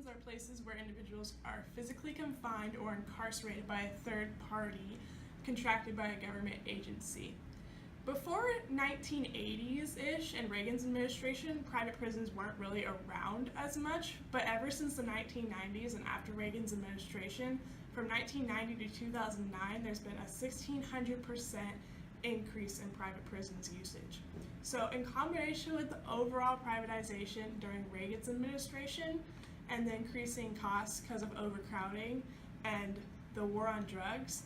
prisons are places where individuals are physically confined or incarcerated by a third party contracted by a government agency. Before 1980s-ish and Reagan's administration, private prisons weren't really around as much, but ever since the 1990s and after Reagan's administration, from 1990 to 2009, there's been a 1,600% increase in private prisons usage. So in combination with the overall privatization during Reagan's administration and the increasing costs because of overcrowding and the war on drugs,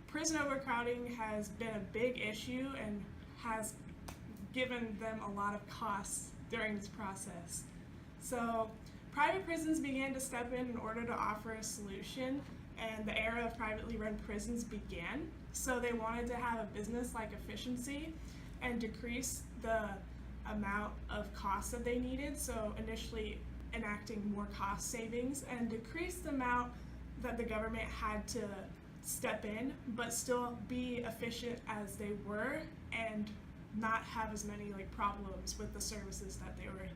prison overcrowding has been a big issue and has given them a lot of costs during this process. So private prisons began to step in order to offer a solution, and the era of privately run prisons began. So they wanted to have a business-like efficiency and decrease the amount of costs that they needed. So initially enacting more cost savings and decrease the amount that the government had to step in, but still be efficient as they were and not have as many problems with the services that they were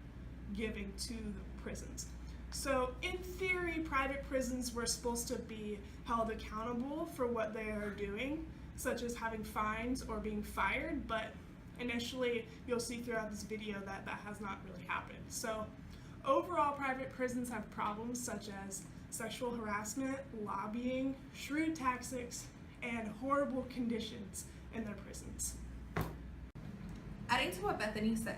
giving to the prisons. So in theory, private prisons were supposed to be held accountable for what they are doing, such as having fines or being fired, but initially you'll see throughout this video that that has not really happened. So overall, private prisons have problems such as sexual harassment, lobbying, shrewd tactics, and horrible conditions in their prisons. Adding to what Bethany said,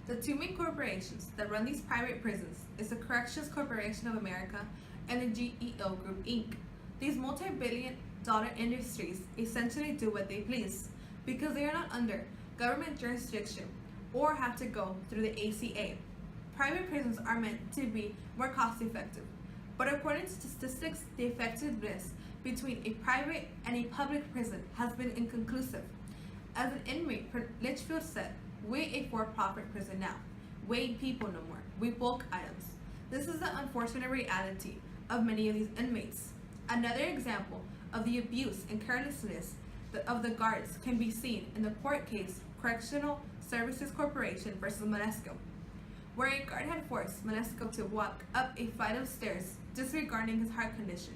the two main corporations that run these private prisons is the Corrections Corporation of America and the GEO Group Inc. These multi-billion-dollar industries essentially do what they please because they are not under government jurisdiction or have to go through the ACA. Private prisons are meant to be more cost-effective, but according to statistics, the effectiveness between a private and a public prison has been inconclusive. As an inmate, Litchfield said, "We a for-profit prison now. We ain't people no more. We bulk items." This is the unfortunate reality of many of these inmates. Another example of the abuse and carelessness of the guards can be seen in the court case Correctional Services Corporation versus Malesko, where a guard had forced Malesko to walk up a flight of stairs disregarding his heart condition.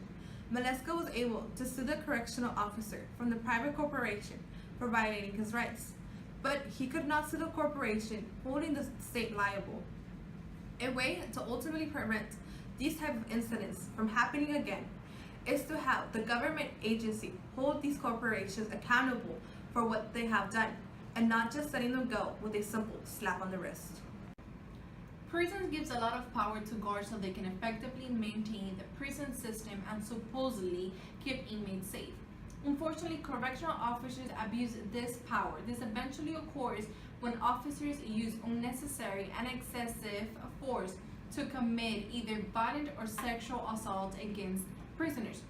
Malesko was able to sue the correctional officer from the private corporation for violating his rights, but he could not sue the corporation holding the state liable. A way to ultimately prevent these type of incidents from happening again is to have the government agency hold these corporations accountable for what they have done and not just letting them go with a simple slap on the wrist. Prisons gives a lot of power to guards so they can effectively maintain the prison system and supposedly keep inmates safe. Unfortunately, correctional officers abuse this power. This eventually occurs when officers use unnecessary and excessive force to commit either violent or sexual assault against prisoners.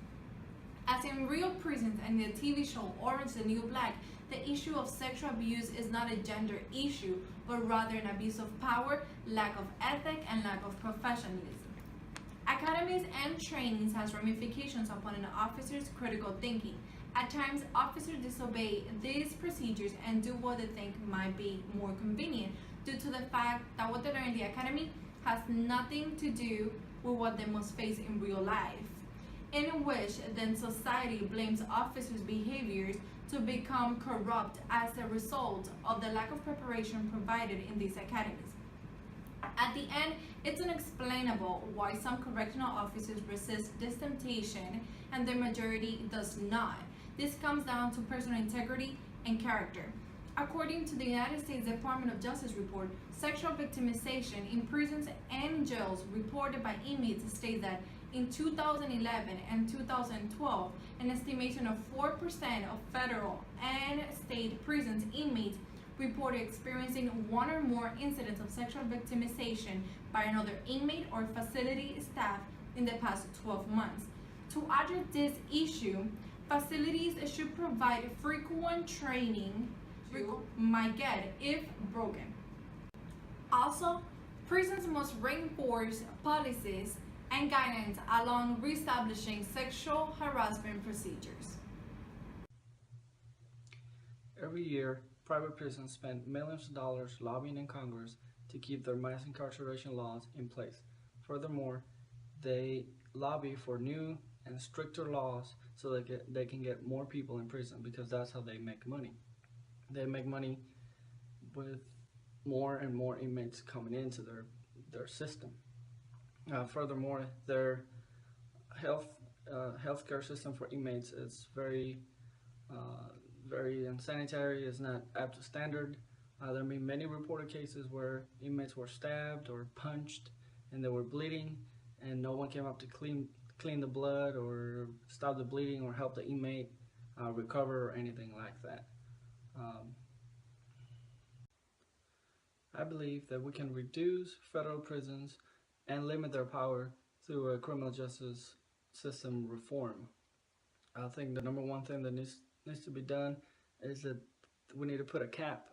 As in real prisons and the TV show Orange the New Black, the issue of sexual abuse is not a gender issue, but rather an abuse of power, lack of ethic, and lack of professionalism. Academies and trainings has ramifications upon an officer's critical thinking. At times, officers disobey these procedures and do what they think might be more convenient due to the fact that what they learn in the academy has nothing to do with what they must face in real life, in which then society blames officers' behaviors to become corrupt as a result of the lack of preparation provided in these academies. At the end, it's unexplainable why some correctional officers resist this temptation and the majority does not. This comes down to personal integrity and character. According to the United States Department of Justice report, sexual victimization in prisons and jails reported by inmates states that in 2011 and 2012, an estimation of 4% of federal and state prisons inmates reported experiencing one or more incidents of sexual victimization by another inmate or facility staff in the past 12 months. To address this issue, facilities should provide frequent training you might get if broken. Also, prisons must reinforce policies and guidance along reestablishing sexual harassment procedures. Every year, private prisons spend millions of dollars lobbying in Congress to keep their mass incarceration laws in place. Furthermore, they lobby for new and stricter laws so they can get more people in prison, because that's how they make money. They make money with more and more inmates coming into their system. Furthermore, their healthcare system for inmates is very unsanitary. It's not up to standard. There have been many reported cases where inmates were stabbed or punched and they were bleeding, and no one came up to clean the blood or stop the bleeding or help the inmate recover or anything like that. I believe that we can reduce federal prisons and limit their power through a criminal justice system reform. I think the number one thing that needs to be done is that we need to put a cap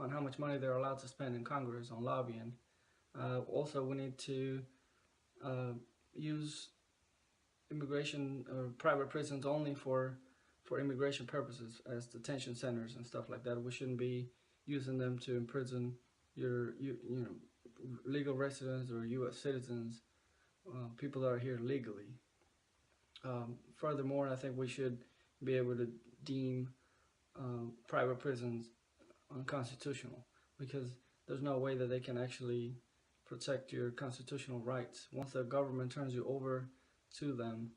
on how much money they're allowed to spend in Congress on lobbying. Also, we need to use immigration or private prisons only for immigration purposes, as detention centers and stuff like that. We shouldn't be using them to imprison your legal residents or U.S. citizens, people that are here legally. Furthermore, I think we should be able to deem private prisons unconstitutional, because there's no way that they can actually protect your constitutional rights. Once the government turns you over to them,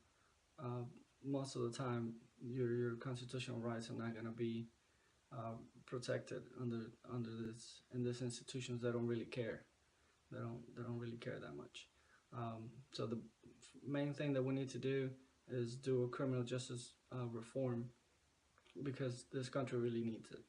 most of the time your constitutional rights are not going to be protected in these institutions that don't really care. They don't really care that much. So the main thing that we need to do is do a criminal justice reform, because this country really needs it.